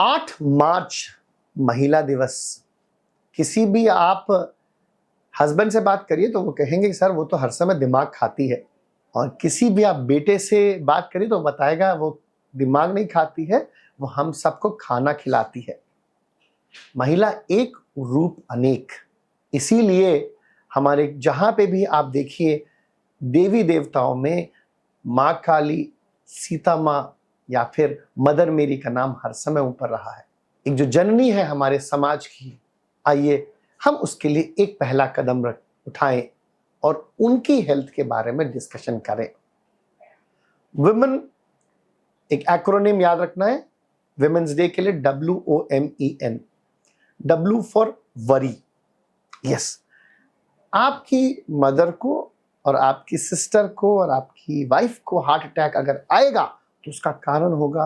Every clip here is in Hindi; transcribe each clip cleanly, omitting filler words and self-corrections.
8 मार्च महिला दिवस। किसी भी आप हस्बैंड से बात करिए तो वो कहेंगे कि सर वो तो हर समय दिमाग खाती है, और किसी भी आप बेटे से बात करिए तो बताएगा वो दिमाग नहीं खाती है, वो हम सबको खाना खिलाती है। महिला एक रूप अनेक, इसीलिए हमारे जहां पे भी आप देखिए देवी देवताओं में माँ काली, सीता माँ या फिर मदर मेरी का नाम हर समय ऊपर रहा है। एक जो जननी है हमारे समाज की, आइए हम उसके लिए एक पहला कदम उठाएं और उनकी हेल्थ के बारे में डिस्कशन करें। वुमेन, एक एक्रोनिम याद रखना है विमेन्स डे के लिए, WOMEN। W for worry. Yes, आपकी मदर को और आपकी सिस्टर को और आपकी वाइफ को हार्ट अटैक अगर आएगा तो उसका कारण होगा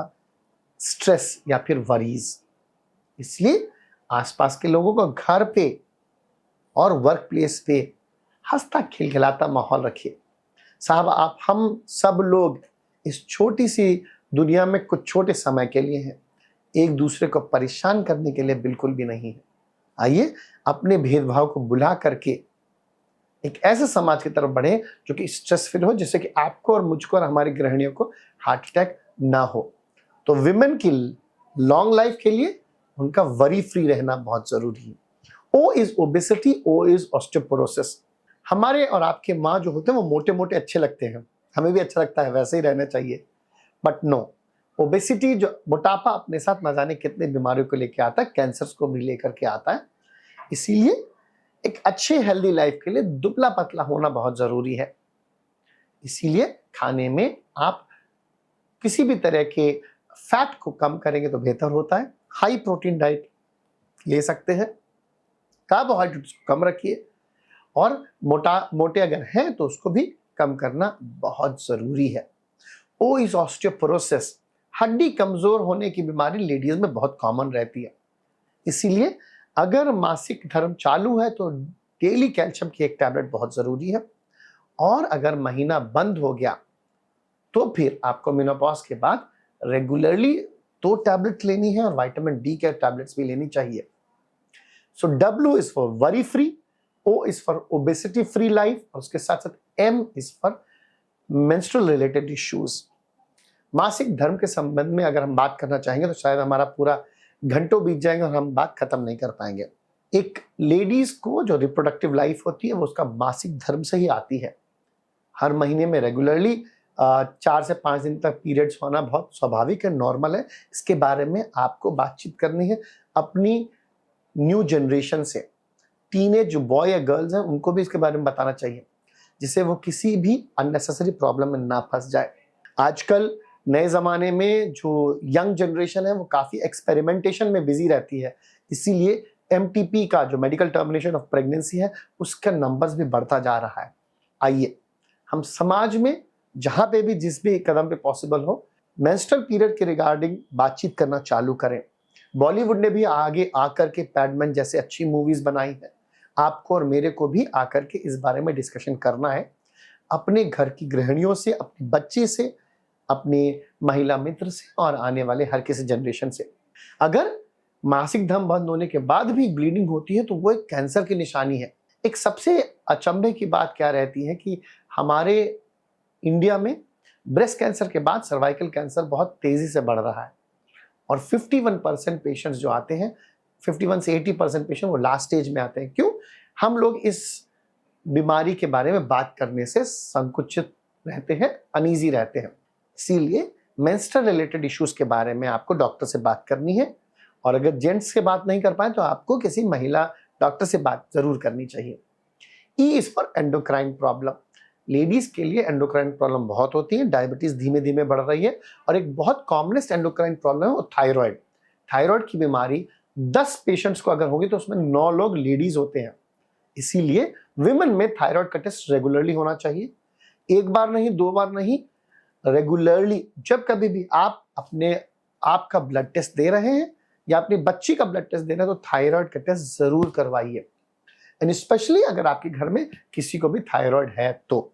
स्ट्रेस या फिर वरीज। इसलिए आसपास के लोगों को घर पे और वर्क प्लेस पे हंसता खिलखिलाता माहौल रखिए। साहब, आप हम सब लोग इस छोटी सी दुनिया में कुछ छोटे समय के लिए हैं, एक दूसरे को परेशान करने के लिए बिल्कुल भी नहीं है। आइए अपने भेदभाव को बुला करके एक ऐसे समाज की तरफ बढ़े जो कि स्ट्रेस फ्री हो, जिससे कि आपको और मुझको और हमारी गृहिणियों को हार्ट अटैक ना हो। तो विमेन की लॉन्ग लाइफ के लिए उनका वरी फ्री रहना बहुत जरूरी है। O is obesity, O is osteoporosis. हमारे और आपके माँ जो होते हैं वो मोटे मोटे अच्छे लगते हैं, हमें भी अच्छा लगता है, वैसे ही रहना चाहिए, बट नो, ओबेसिटी जो मोटापा अपने साथ न जाने कितने बीमारियों को लेकर आता है, कैंसर को भी लेकर के आता है। इसीलिए एक अच्छे हेल्दी लाइफ के लिए दुबला पतला होना बहुत जरूरी है। इसीलिए खाने में आप किसी भी तरह के फैट को कम करेंगे तो बेहतर होता है। हाई प्रोटीन डाइट ले सकते हैं, कार्बोहाइड्रेट्स को कम रखिए, और मोटे अगर हैं तो उसको भी कम करना बहुत जरूरी है। O is osteoporosis. हड्डी कमजोर होने की बीमारी लेडीज में बहुत कॉमन रहती है। इसीलिए अगर मासिक धर्म चालू है तो डेली कैल्शियम की एक टैबलेट बहुत जरूरी है, और अगर महीना बंद हो गया तो फिर आपको मेनोपॉज के बाद रेगुलरली 2 टैबलेट लेनी है, और विटामिन डी के टैबलेट्स भी लेनी चाहिए। सो W is for worry free, O is for obesity free life, और उसके साथ साथ M is for menstrual related issues. मासिक धर्म के संबंध में अगर हम बात करना चाहेंगे तो शायद हमारा पूरा घंटों बीत जाएंगे और हम बात खत्म नहीं कर पाएंगे। एक लेडीज को जो रिप्रोडक्टिव लाइफ होती है वो उसका मासिक धर्म से ही आती है। हर महीने में रेगुलरली 4 से 5 दिन तक पीरियड्स होना बहुत स्वाभाविक है, नॉर्मल है। इसके बारे में आपको बातचीत करनी है अपनी न्यू जनरेशन से। टीनेज जो बॉय या गर्ल्स हैं उनको भी इसके बारे में बताना चाहिए, जिससे वो किसी भी अननेसेसरी प्रॉब्लम में ना फंस जाए। आजकल नए जमाने में जो यंग जनरेशन है वो काफी एक्सपेरिमेंटेशन में बिजी रहती है, इसीलिए MTP का जो मेडिकल टर्मिनेशन ऑफ प्रेगनेंसी है उसका नंबर्स भी बढ़ता जा रहा है। आइए हम समाज में जहां पे भी जिस भी कदम पे पॉसिबल हो मेंस्ट्रुअल पीरियड के रिगार्डिंग बातचीत करना चालू करें। बॉलीवुड ने भी आगे आकर के पैडमैन जैसे अच्छी मूवीज बनाई है, आपको और मेरे को भी आकर के इस बारे में डिस्कशन करना है, अपने घर की गृहिणियों से, अपने बच्चे से, अपने महिला मित्र से, और आने वाले हर किसी जनरेशन से। अगर मासिक धर्म बंद होने के बाद भी ब्लीडिंग होती है तो वो एक कैंसर की निशानी है। एक सबसे अचंभे की बात क्या रहती है कि हमारे इंडिया में ब्रेस्ट कैंसर के बाद सर्वाइकल कैंसर बहुत तेजी से बढ़ रहा है, और 51% पेशेंट्स जो आते हैं, 51 से 80% पेशेंट वो लास्ट स्टेज में आते हैं। क्यों? हम लोग इस बीमारी के बारे में बात करने से संकुचित रहते हैं, अनईजी रहते हैं। इसीलिए मेंस्ट्रुअल रिलेटेड इश्यूज के बारे में आपको डॉक्टर से बात करनी है, और अगर जेंट्स से बात नहीं कर पाए तो आपको किसी महिला डॉक्टर से बात जरूर करनी चाहिए। E is for endocrine problem. Ladies के लिए एंडोक्राइन प्रॉब्लम बहुत होती है, डायबिटीज धीमे धीमे बढ़ रही है, और एक बहुत कॉमनेस्ट एंडोक्राइन प्रॉब्लम है वो थायराइड। थायराइड की बीमारी 10 पेशेंट्स को अगर होगी तो उसमें 9 लोग लेडीज होते हैं। इसीलिए विमेन में थायराइड का टेस्ट रेगुलरली होना चाहिए, एक बार नहीं, 2 बार नहीं, रेगुलरली। जब कभी भी आप अपने आपका ब्लड टेस्ट दे रहे हैं या अपनी बच्ची का ब्लड टेस्ट दे रहे हैं तो थायराइड का टेस्ट जरूर करवाइए, एंड स्पेशली अगर आपके घर में किसी को भी थायराइड है तो।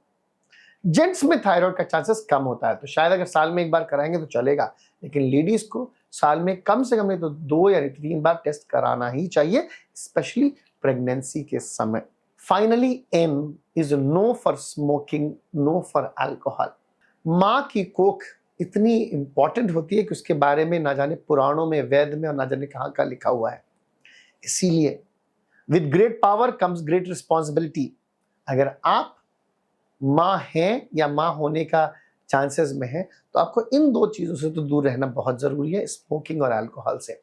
जेंट्स में थायराइड का चांसेस कम होता है, तो शायद अगर साल में एक बार कराएंगे तो चलेगा, लेकिन लेडीज को साल में कम से कम नहीं तो 2 या 3 बार टेस्ट कराना ही चाहिए, स्पेशली प्रेगनेंसी के समय। Finally an is no for smoking, no for alcohol. माँ की कोख इतनी इंपॉर्टेंट होती है कि उसके बारे में ना जाने पुराणों में, वेद में और ना जाने कहाँ का लिखा हुआ है। इसीलिए with great power comes great responsibility. अगर आप माँ हैं या माँ होने का चांसेस में है तो आपको इन 2 चीजों से तो दूर रहना बहुत जरूरी है, स्मोकिंग और अल्कोहल से।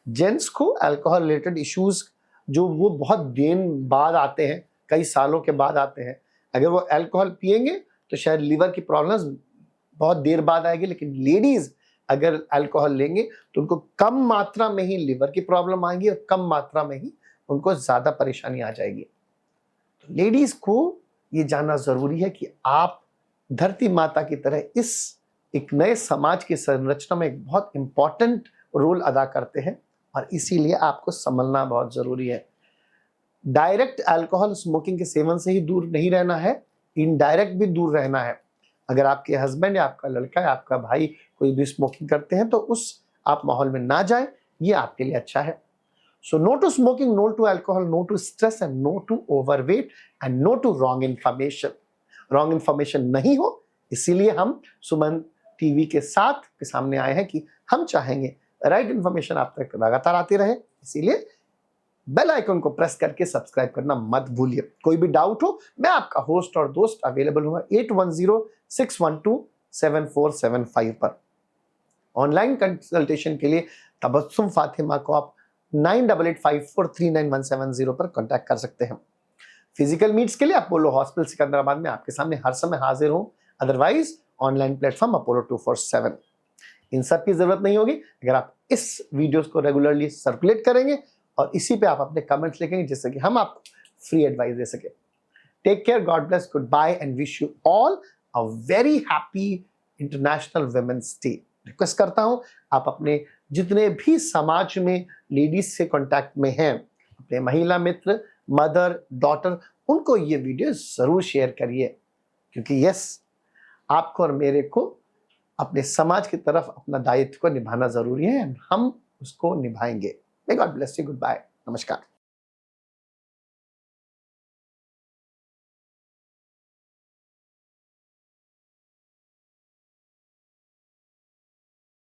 जेंट्स को अल्कोहल रिलेटेड इश्यूज जो वो बहुत दिन बाद आते हैं, कई सालों के बाद आते हैं। अगर वो अल्कोहल पिएंगे तो शायद लीवर की प्रॉब्लम्स बहुत देर बाद आएगी, लेकिन लेडीज अगर अल्कोहल लेंगे तो उनको कम मात्रा में ही लीवर की प्रॉब्लम आएगी और कम मात्रा में ही उनको ज्यादा परेशानी आ जाएगी। तो लेडीज को ये जानना जरूरी है कि आप धरती माता की तरह इस एक नए समाज की संरचना में एक बहुत इंपॉर्टेंट रोल अदा करते हैं और इसीलिए आपको संभलना बहुत जरूरी है। डायरेक्ट अल्कोहल स्मोकिंग के सेवन से ही दूर नहीं रहना है, इनडायरेक्ट भी दूर रहना है। अगर आपके हस्बैंड या आपका लड़का या आपका भाई कोई भी स्मोकिंग करते हैं तो उस आप माहौल में ना जाए, ये आपके लिए अच्छा है। So no to smoking, no to alcohol, no to stress and no to overweight and no to wrong information. Wrong information नहीं हो, इसीलिए हम सुमन टीवी के साथ के सामने आए हैं कि हम चाहेंगे राइट इन्फॉर्मेशन आप तक लगातार आती रहे। इसीलिए बेल आइकन को प्रेस करके सब्सक्राइब करना मत भूलिए। कोई भी डाउट हो, मैं आपका होस्ट और दोस्त अवेलेबल हूँ 8106127475 पर। ऑनलाइन कंसल्टेशन के लिए तबस्सुम फातिमा को आप 9885439170 पर कांटेक्ट कर सकते हैं। फिजिकल मीट्स के लिए अपोलो हॉस्पिटल सिकंदराबाद में आपके सामने हर समय हाजिर हूं, अदरवाइज ऑनलाइन प्लेटफॉर्म अपोलो 247। इन सब की जरूरत नहीं होगी अगर आप इस वीडियोस को रेगुलरली सर्कुलेट करेंगे और इसी पे आप अपने कमेंट्स लिखेंगे जिससे कि हम आपको फ्री एडवाइस दे सके। Take care, god bless, goodbye and wish you all a very happy international women's day. Request करता हूं आप अपने जितने भी समाज में लेडीज से कांटेक्ट में हैं, अपने महिला मित्र, मदर, डॉटर, उनको ये वीडियो जरूर शेयर करिए, क्योंकि यस, आपको और मेरे को अपने समाज की तरफ अपना दायित्व को निभाना जरूरी है। हम उसको निभाएंगे। May God bless you. Goodbye. नमस्कार।